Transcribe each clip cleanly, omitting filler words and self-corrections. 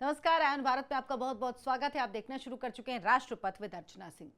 नमस्कार, आयन भारत में आपका बहुत बहुत स्वागत है। आप देखना शुरू कर चुके हैं राष्ट्रपथ विद अर्चना सिंह।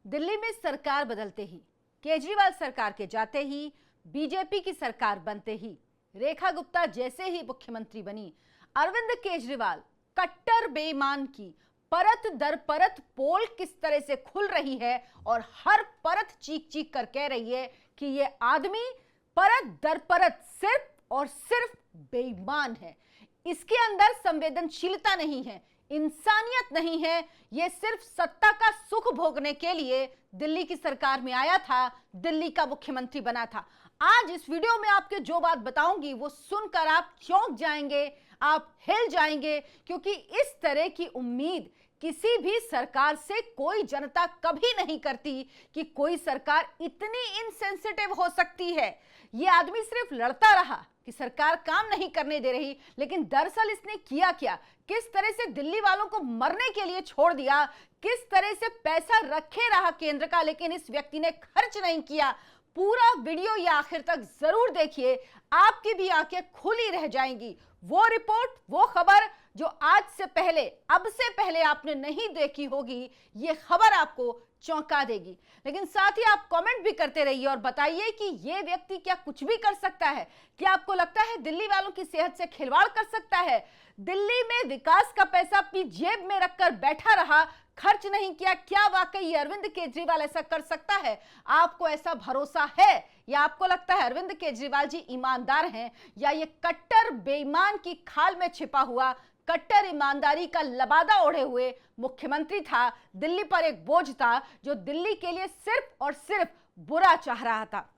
दिल्ली में सरकार बदलते ही, केजरीवाल सरकार के जाते ही, बीजेपी की सरकार बनते ही, रेखा गुप्ता जैसे ही मुख्यमंत्री बनी, अरविंद केजरीवाल कट्टर बेईमान की परत दर परत पोल किस तरह से खुल रही है और हर परत चीख चीख कर कह रही है कि ये आदमी परत दर परत सिर्फ और सिर्फ बेईमान है। इसके अंदर संवेदनशीलता नहीं है, इंसानियत नहीं है। यह सिर्फ सत्ता का सुख भोगने के लिए दिल्ली की सरकार में आया था, दिल्ली का मुख्यमंत्री बना था। आज इस वीडियो में आपके जो बात बताऊंगी वो सुनकर आप चौंक जाएंगे, आप हिल जाएंगे, क्योंकि इस तरह की उम्मीद किसी भी सरकार से कोई जनता कभी नहीं करती कि कोई सरकार इतनी इनसेंसिटिव हो सकती है। यह आदमी सिर्फ लड़ता रहा कि सरकार काम नहीं करने दे रही, लेकिन दरअसल इसने किया क्या? किस तरह से दिल्ली वालों को मरने के लिए छोड़ दिया, किस तरह से पैसा रखे रहा केंद्र का, लेकिन इस व्यक्ति ने खर्च नहीं किया। पूरा वीडियो ये आखिर तक जरूर देखिए, आपकी भी आंखें खुली रह जाएंगी। वो रिपोर्ट, वो खबर जो आज से पहले, अब से पहले आपने नहीं देखी होगी, ये खबर आपको चौंका देगी। लेकिन साथ ही आप कमेंट भी करते रहिए और बताइए कि ये व्यक्ति क्या कुछ भी कर सकता है? क्या आपको लगता है दिल्ली वालों की सेहत से खिलवाड़ कर सकता है? दिल्ली में विकास का पैसा अपनी जेब में रखकर बैठा रहा, खर्च नहीं किया। क्या वाकई अरविंद केजरीवाल ऐसा कर सकता है? आपको ऐसा भरोसा है या आपको लगता है अरविंद केजरीवाल जी ईमानदार हैं, या ये कट्टर बेईमान की खाल में छिपा हुआ कट्टर ईमानदारी का लबादा ओढ़े हुए मुख्यमंत्री था? दिल्ली पर एक बोझ था जो दिल्ली के लिए सिर्फ और सिर्फ बुरा चाह रहा था।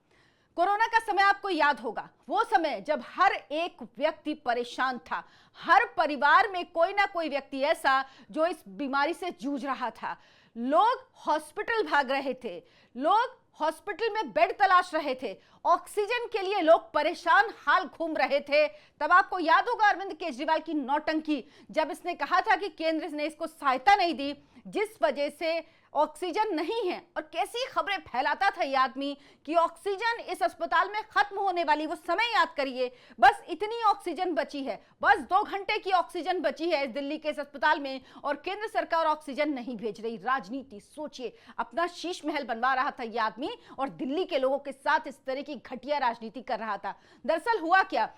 कोरोना का समय आपको याद होगा, वो समय जब हर एक व्यक्ति परेशान था, हर परिवार में कोई ना कोई व्यक्ति ऐसा जो इस बीमारी से जूझ रहा था। लोग हॉस्पिटल भाग रहे थे, लोग हॉस्पिटल में बेड तलाश रहे थे, ऑक्सीजन के लिए लोग परेशान हाल घूम रहे थे। तब आपको याद होगा अरविंद केजरीवाल की नौटंकी, जब इसने कहा था कि केंद्र ने इसको सहायता नहीं दी, जिस वजह से ऑक्सीजन नहीं है, और कैसी खबरें फैलाता था ये आदमी कि ऑक्सीजन इस अस्पताल में खत्म होने वाली। वो समय याद करिए, बस इतनी ऑक्सीजन बची है, बस 2 घंटे की ऑक्सीजन बची है इस दिल्ली के इस अस्पताल में, और केंद्र सरकार ऑक्सीजन नहीं भेज रही। राजनीति सोचिए, अपना शीश महल बनवा रहा था ये आदमी और दिल्ली के लोगों के साथ इस तरह की घटिया राजनीति कर रहा था। दरअसल हुआ क्या,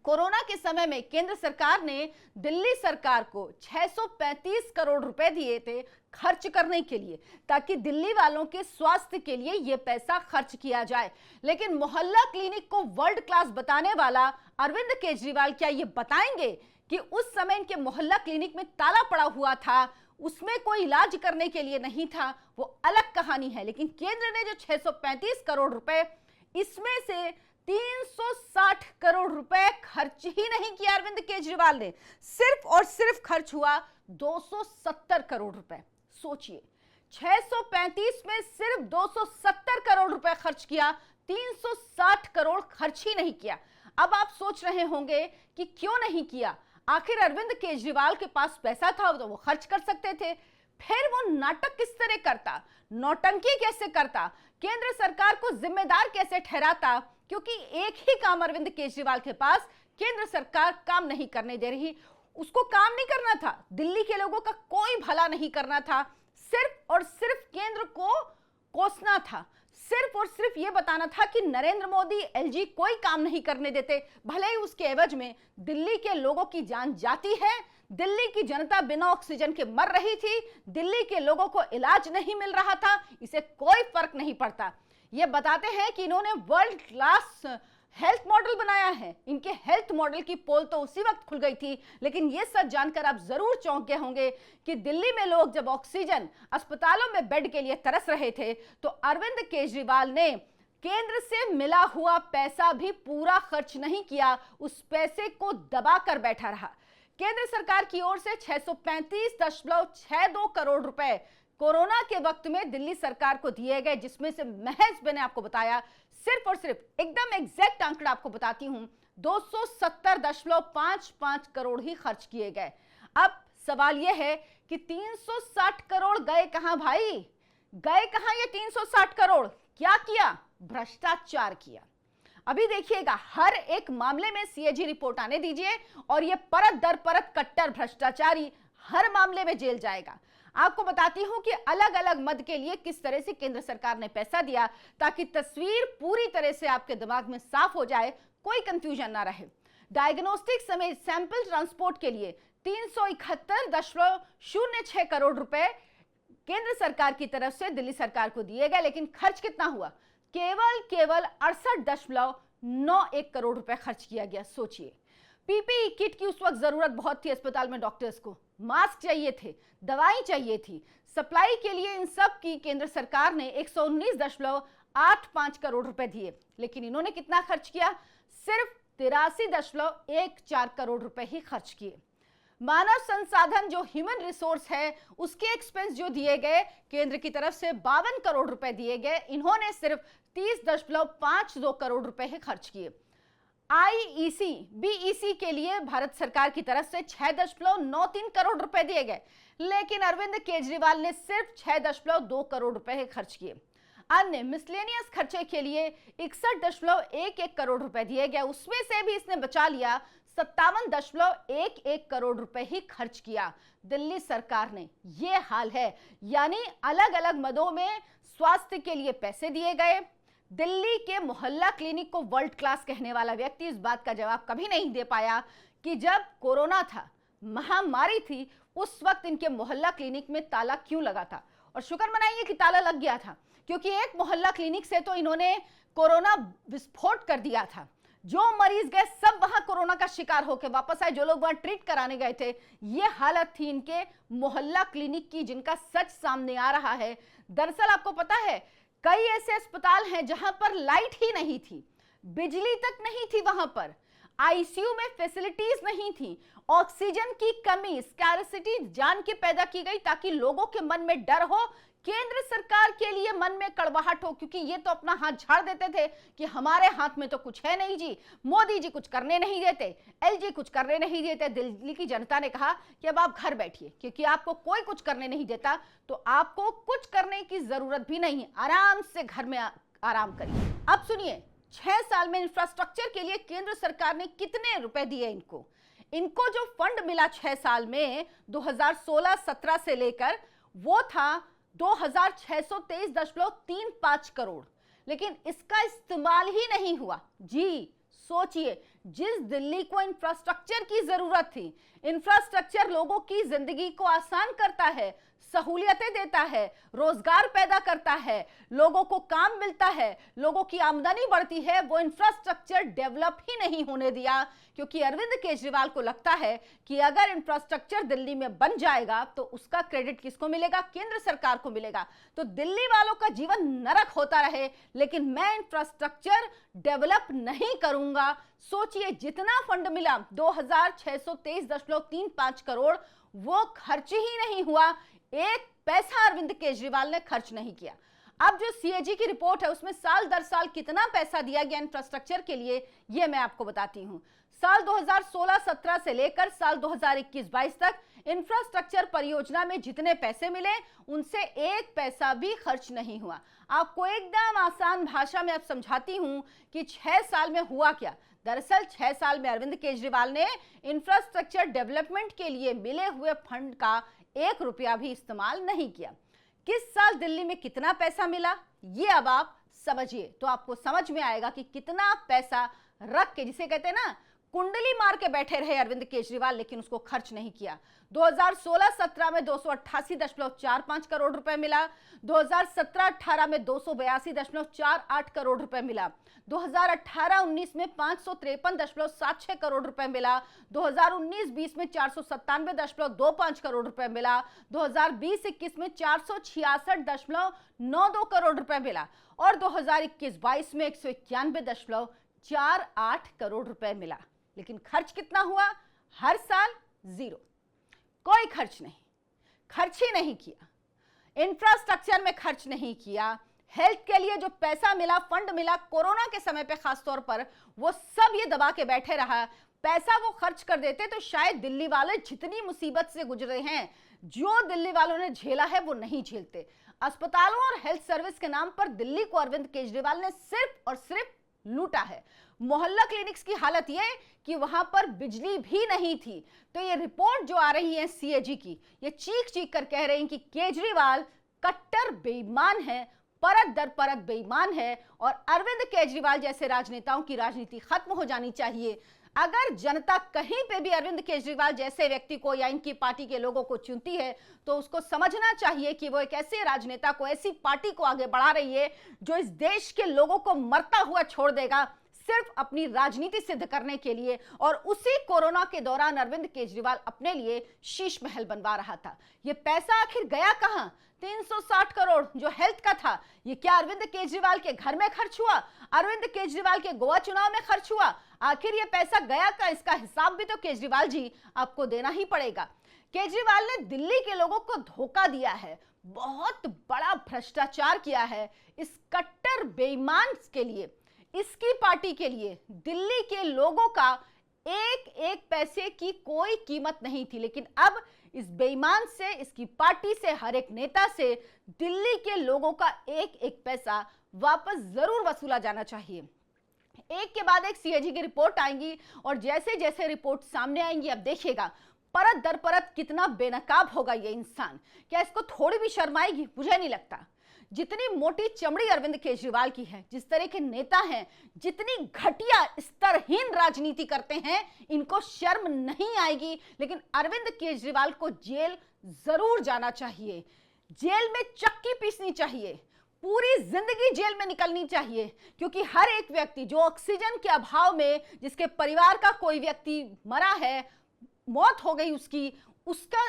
कोरोना के समय में केंद्र सरकार ने दिल्ली सरकार को 635 करोड़ रुपए दिए थे खर्च करने के लिए, ताकि दिल्ली वालों के स्वास्थ्य के लिए यह पैसा खर्च किया जाए। लेकिन मोहल्ला क्लिनिक को वर्ल्ड क्लास बताने वाला अरविंद केजरीवाल क्या ये बताएंगे कि उस समय इनके मोहल्ला क्लिनिक में ताला पड़ा हुआ था, उसमें कोई इलाज करने के लिए नहीं था? वो अलग कहानी है। लेकिन केंद्र ने जो 635 करोड़ रुपए, इसमें से 360 करोड़ रुपए खर्च ही नहीं किया अरविंद केजरीवाल ने, सिर्फ और सिर्फ खर्च हुआ 270 करोड़ रुपए। सोचिए, 635 में सिर्फ 270 करोड़ रुपए खर्च किया, 360 करोड़ खर्च ही नहीं किया। अब आप सोच रहे होंगे कि क्यों नहीं किया? आखिर अरविंद केजरीवाल के पास पैसा था तो वो खर्च कर सकते थे, फिर वो नाटक किस तरह करता, नौटंकी कैसे करता, केंद्र सरकार को जिम्मेदार कैसे ठहराता? क्योंकि एक ही काम अरविंद केजरीवाल के पास, केंद्र सरकार काम नहीं करने दे रही, उसको काम नहीं करना था, दिल्ली के लोगों का कोई भला नहीं करना था, सिर्फ और सिर्फ केंद्र को कोसना था, सिर्फ और सिर्फ यह बताना था कि नरेंद्र मोदी, एलजी कोई काम नहीं करने देते, भले ही उसके एवज में दिल्ली के लोगों की जान जाती है, दिल्ली की जनता बिना ऑक्सीजन के मर रही थी, दिल्ली के लोगों को इलाज नहीं मिल रहा था, इसे कोई फर्क नहीं पड़ता। ये बताते हैं कि इन्होंने वर्ल्ड क्लास हेल्थ मॉडल बनाया है। इनके हेल्थ मॉडल की पोल तो उसी वक्त खुल गई थी, लेकिन यह सच जानकर आप जरूर चौंक गए होंगे कि दिल्ली में लोग जब ऑक्सीजन, अस्पतालों में बेड के लिए तरस रहे थे, तो अरविंद केजरीवाल ने केंद्र से मिला हुआ पैसा भी पूरा खर्च नहीं किया, उस पैसे को दबाकर बैठा रहा। केंद्र सरकार की ओर से 635.62 करोड़ रुपए कोरोना के वक्त में दिल्ली सरकार को दिए गए, जिसमें से महज, मैंने आपको बताया, सिर्फ और सिर्फ, एकदम एग्जैक्ट आंकड़ा आपको बताती हूं, 270.55 करोड़ ही खर्च किए गए। अब सवाल यह है कि 360 करोड़ गए कहां भाई? गए कहां ये 360 करोड़? क्या किया? भ्रष्टाचार किया। अभी देखिएगा, हर एक मामले में सीएजी रिपोर्ट आने दीजिए और ये परत दर परत कट्टर भ्रष्टाचारी हर मामले में जेल जाएगा। आपको बताती हूं कि अलग अलग मद के लिए किस तरह से केंद्र सरकार ने पैसा दिया, ताकि तस्वीर पूरी तरह से आपके दिमाग में साफ हो जाए, कोई कंफ्यूजन ना रहे। डायग्नोस्टिक समेत सैंपल ट्रांसपोर्ट के लिए 371.06 करोड़ रुपए केंद्र सरकार की तरफ से दिल्ली सरकार को दिए गए, लेकिन खर्च कितना हुआ? केवल 68.91 करोड़ रुपए खर्च किया गया। सोचिए, पीपीई किट की उस वक्त जरूरत बहुत थी, अस्पताल में डॉक्टर्स को मास्क चाहिए थे, दवाई चाहिए थी, सप्लाई के लिए इन सब की केंद्र सरकार ने 119.85 करोड़ रुपए दिए, लेकिन इन्होंने कितना खर्च किया? सिर्फ 83.14 करोड़ रुपए ही खर्च किए। मानव संसाधन जो ह्यूमन रिसोर्स है, उसके एक्सपेंस जो दिए गए केंद्र की तरफ से 52 करोड़ रुपए दिए गए, इन्होंने सिर्फ 30.52 करोड़ रुपए ही खर्च किए। आईईसी बीईसी के लिए भारत सरकार की तरफ से 6.93 करोड़ रुपए दिए गए, लेकिन अरविंद केजरीवाल ने सिर्फ 6.2 करोड़ रुपए ही खर्च किए। अन्य मिसलेनियस खर्चे के लिए 61.11 करोड़ रुपए दिए गए, उसमें से भी इसने बचा लिया 57.11 करोड़ रुपए ही खर्च किया दिल्ली सरकार ने। ये हाल है, यानी अलग अलग मदों में स्वास्थ्य के लिए पैसे दिए गए। दिल्ली के मोहल्ला क्लिनिक को वर्ल्ड क्लास कहने वाला व्यक्ति इस बात का जवाब कभी नहीं दे पाया कि जब कोरोना था, महामारी थी, उस वक्त इनके मोहल्ला क्लिनिक में ताला क्यों लगा था। और शुक्र मनाइए कि ताला लग गया था, क्योंकि एक मोहल्ला क्लिनिक से तो इन्होंने कोरोना विस्फोट कर दिया था। जो मरीज गए सब वहां कोरोना का शिकार होकर वापस आए, जो लोग वहां ट्रीट कराने गए थे। ये हालत थी इनके मोहल्ला क्लिनिक की, जिनका सच सामने आ रहा है। दरअसल आपको पता है, कई ऐसे अस्पताल हैं जहां पर लाइट ही नहीं थी, बिजली तक नहीं थी, वहां पर आईसीयू में फैसिलिटीज नहीं थी, ऑक्सीजन की कमी, स्कैरसिटी जान के पैदा की गई ताकि लोगों के मन में डर हो, केंद्र सरकार के लिए मन में कड़वाहट हो, क्योंकि ये तो अपना हाथ झाड़ देते थे कि हमारे हाथ में तो कुछ है नहीं जी, मोदी जी कुछ करने नहीं देते, एलजी कुछ करने नहीं देते। दिल्ली की जनता ने कहा कि अब आप घर बैठिए, क्योंकि आपको कोई कुछ करने नहीं देता, तो आपको कुछ करने की जरूरत भी नहीं, आराम से घर में आराम करिए। अब सुनिए, 6 साल में इंफ्रास्ट्रक्चर के लिए केंद्र सरकार ने कितने रुपए दिए इनको जो फंड मिला 6 साल में 2016-17 से लेकर, वो था 2623.35 करोड़, लेकिन इसका इस्तेमाल ही नहीं हुआ। जी सोचिए, जिस दिल्ली को इंफ्रास्ट्रक्चर की जरूरत थी, इंफ्रास्ट्रक्चर लोगों की जिंदगी को आसान करता है, सहूलियतें देता है, रोजगार पैदा करता है, लोगों को काम मिलता है, लोगों की आमदनी बढ़ती है, वो इंफ्रास्ट्रक्चर डेवलप ही नहीं होने दिया, क्योंकि अरविंद केजरीवाल को लगता है कि अगर इंफ्रास्ट्रक्चर दिल्ली में बन जाएगा तो उसका क्रेडिट किसको मिलेगा? केंद्र सरकार को मिलेगा। तो दिल्ली वालों का जीवन नरक होता रहे, लेकिन मैं इंफ्रास्ट्रक्चर डेवलप नहीं करूंगा। सोचिए, जितना फंड मिला 2623.35 करोड़, वो खर्च ही नहीं हुआ, एक पैसा अरविंद केजरीवाल ने खर्च नहीं किया। अब जो सीएजी की रिपोर्ट है, उसमें साल दर साल कितना पैसा दिया गया इंफ्रास्ट्रक्चर के लिए, ये मैं आपको बताती हूं। साल 2016-17 से लेकर साल 2021-22 तक इंफ्रास्ट्रक्चर परियोजना में जितने पैसे मिले, उनसे एक पैसा भी खर्च नहीं हुआ। आपको एकदम आसान भाषा में अब समझाती हूं कि 6 साल में हुआ क्या। दरअसल 6 साल में अरविंद केजरीवाल ने इंफ्रास्ट्रक्चर डेवलपमेंट के लिए मिले हुए फंड का 1 रुपया भी इस्तेमाल नहीं किया। किस साल दिल्ली में कितना पैसा मिला, ये अब आप समझिए, तो आपको समझ में आएगा कि कितना पैसा रख के, जिसे कहते हैं ना, कुंडली मार के बैठे रहे अरविंद केजरीवाल, लेकिन उसको खर्च नहीं किया। 2016-17 में 288.45 करोड़ रुपए मिला, 2017-18 में 282.48 करोड़ रुपए मिला, 2018-19 में 553.76 करोड़ रुपए मिला, 2019-20 में 497.25 करोड़ रुपए मिला, 2020-21 में 466.92 करोड़ रुपए मिला, और 2021-22 में 191.48 करोड़ रुपए मिला। लेकिन खर्च कितना हुआ? हर साल 0, कोई खर्च नहीं, खर्च ही नहीं किया, इंफ्रास्ट्रक्चर में खर्च नहीं किया। हेल्थ के लिए जो पैसा मिला, फंड मिला कोरोना के समय पे खास तौर पर, वो सब ये दबा के बैठे रहा। पैसा वो खर्च कर देते तो शायद दिल्ली वाले जितनी मुसीबत से गुजरे हैं, जो दिल्ली वालों ने झेला है, वो नहीं झेलते। अस्पतालों और हेल्थ सर्विस के नाम पर दिल्ली को अरविंद केजरीवाल ने सिर्फ और सिर्फ लूटा है। मोहल्ला क्लिनिक्स की हालत यह कि वहां पर बिजली भी नहीं थी। तो ये रिपोर्ट जो आ रही है सीएजी की, ये चीख चीख कर कह रहे हैं कि केजरीवाल कट्टर बेईमान है, परत दर परत बेईमान है और अरविंद केजरीवाल जैसे राजनेताओं की राजनीति खत्म हो जानी चाहिए। अगर जनता कहीं पे भी अरविंद केजरीवाल जैसे व्यक्ति को या इनकी पार्टी के लोगों को चुनती है तो उसको समझना चाहिए कि वो एक ऐसे राजनेता को, ऐसी पार्टी को आगे बढ़ा रही है जो इस देश के लोगों को मरता हुआ छोड़ देगा सिर्फ अपनी राजनीति सिद्ध करने के लिए। और उसी कोरोना के दौरान अरविंद केजरीवाल अपने लिए शीश महल बनवा रहा था। ये पैसा आखिर गया कहां? 360 करोड़ जो हेल्थ का था, ये क्या अरविंद केजरीवाल के घर में खर्च हुआ? अरविंद केजरीवाल के गोवा चुनाव में खर्च हुआ? आखिर ये पैसा गया कहां? इसका हिसाब भी तो केजरीवाल जी आपको देना ही पड़ेगा। केजरीवाल ने दिल्ली के लोगों को धोखा दिया है, बहुत बड़ा भ्रष्टाचार किया है। इस कट्टर बेईमान के लिए, इसकी पार्टी के लिए दिल्ली के लोगों का एक एक पैसे की कोई कीमत नहीं थी। लेकिन अब इस बेईमान से, इसकी पार्टी से, हर एक नेता से दिल्ली के लोगों का एक एक पैसा वापस जरूर वसूला जाना चाहिए। एक के बाद एक सीएजी की रिपोर्ट आएंगी और जैसे जैसे रिपोर्ट सामने आएंगी अब देखिएगा परत दर परत कितना बेनकाब होगा ये इंसान। क्या इसको थोड़ी भी शर्म आएगी? मुझे नहीं लगता। जितनी मोटी चमड़ी अरविंद केजरीवाल की है, जिस तरह के नेता हैं, जितनी घटिया स्तरहीन राजनीति करते हैं, इनको शर्म नहीं आएगी। लेकिन अरविंद केजरीवाल को जेल जरूर जाना चाहिए, जेल में चक्की पीसनी चाहिए, पूरी जिंदगी जेल में निकलनी चाहिए। क्योंकि हर एक व्यक्ति जो ऑक्सीजन के अभाव में, जिसके परिवार का कोई व्यक्ति मरा है, मौत हो गई उसकी, उसका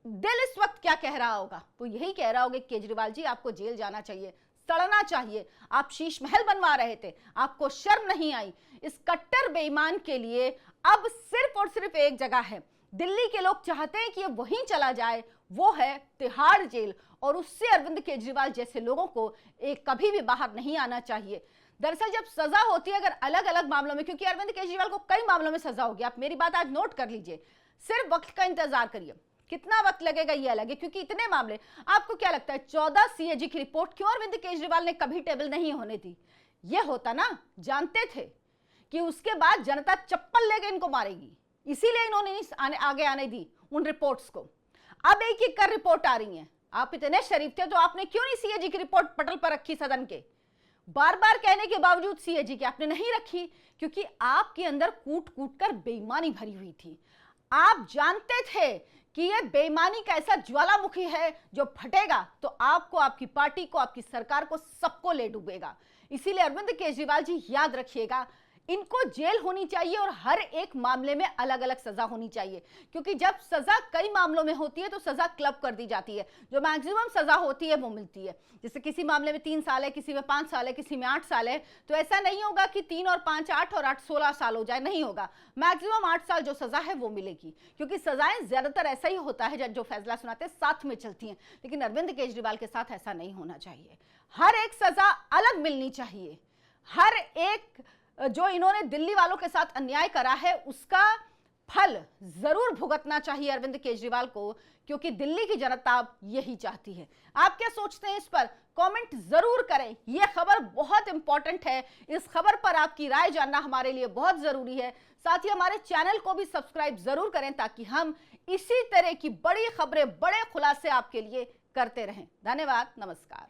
दिल इस वक्त क्या कह रहा होगा? वो यही कह रहा होगा केजरीवाल जी आपको जेल जाना चाहिए, सड़ना चाहिए। आप शीश महल बनवा रहे थे, आपको शर्म नहीं आई। इस कट्टर बेईमान के लिए अब सिर्फ और सिर्फ एक जगह है, दिल्ली के लोग चाहते हैं कि ये वहीं चला जाए, वो है तिहाड़ जेल। और उससे अरविंद केजरीवाल जैसे लोगों को एक कभी भी बाहर नहीं आना चाहिए। दरअसल जब सजा होती है अगर अलग अलग मामलों में, क्योंकि अरविंद केजरीवाल को कई मामलों में सजा होगी, आप मेरी बात आज नोट कर लीजिए, सिर्फ वक्त का इंतजार करिए। कितना वक्त लगेगा ये अलग है, क्योंकि इतने मामले। आपको क्या लगता है 14 सीएजी की रिपोर्ट क्यों अरविंद केजरीवाल ने कभी टेबल नहीं होने दी? ये होता ना, जानते थे कि उसके बाद जनता चप्पल लेके इनको मारेगी, इसीलिए इन्होंने आगे आने दी उन रिपोर्ट्स को। अब एक एक कर रिपोर्ट आ रही है। आप इतने शरीफ थे तो आपने क्यों नहीं सीएजी की रिपोर्ट पटल पर रखी सदन के? बार बार कहने के बावजूद सीएजी की आपने नहीं रखी, क्योंकि आपके अंदर कूट कूट कर बेईमानी भरी हुई थी। आप जानते थे कि यह बेईमानी का ऐसा ज्वालामुखी है जो फटेगा तो आपको, आपकी पार्टी को, आपकी सरकार को, सबको ले डूबेगा। इसीलिए अरविंद केजरीवाल जी याद रखिएगा, इनको जेल होनी चाहिए और हर एक मामले में अलग अलग सजा होनी चाहिए। क्योंकि जब सजा कई मामलों में होती है तो सजा क्लब कर दी जाती है, जो मैक्सिमम सजा होती है वो मिलती है। जैसे किसी मामले में 3 साल है, किसी में 5 साल है, किसी में 8 साल है, तो ऐसा नहीं होगा कि 3 और 5 8 और 8 16 साल हो जाए, नहीं होगा। मैक्सिमम 8 साल जो सजा है वो मिलेगी, क्योंकि सजाएं ज्यादातर ऐसा ही होता है जो फैसला सुनाते हैं साथ में चलती हैं। लेकिन अरविंद केजरीवाल के साथ ऐसा नहीं होना चाहिए, हर एक सजा अलग मिलनी चाहिए। हर एक जो इन्होंने दिल्ली वालों के साथ अन्याय करा है उसका फल जरूर भुगतना चाहिए अरविंद केजरीवाल को, क्योंकि दिल्ली की जनता यही चाहती है। आप क्या सोचते हैं इस पर? कमेंट जरूर करें। यह खबर बहुत इंपॉर्टेंट है, इस खबर पर आपकी राय जानना हमारे लिए बहुत जरूरी है। साथ ही हमारे चैनल को भी सब्सक्राइब जरूर करें ताकि हम इसी तरह की बड़ी खबरें, बड़े खुलासे आपके लिए करते रहें। धन्यवाद, नमस्कार।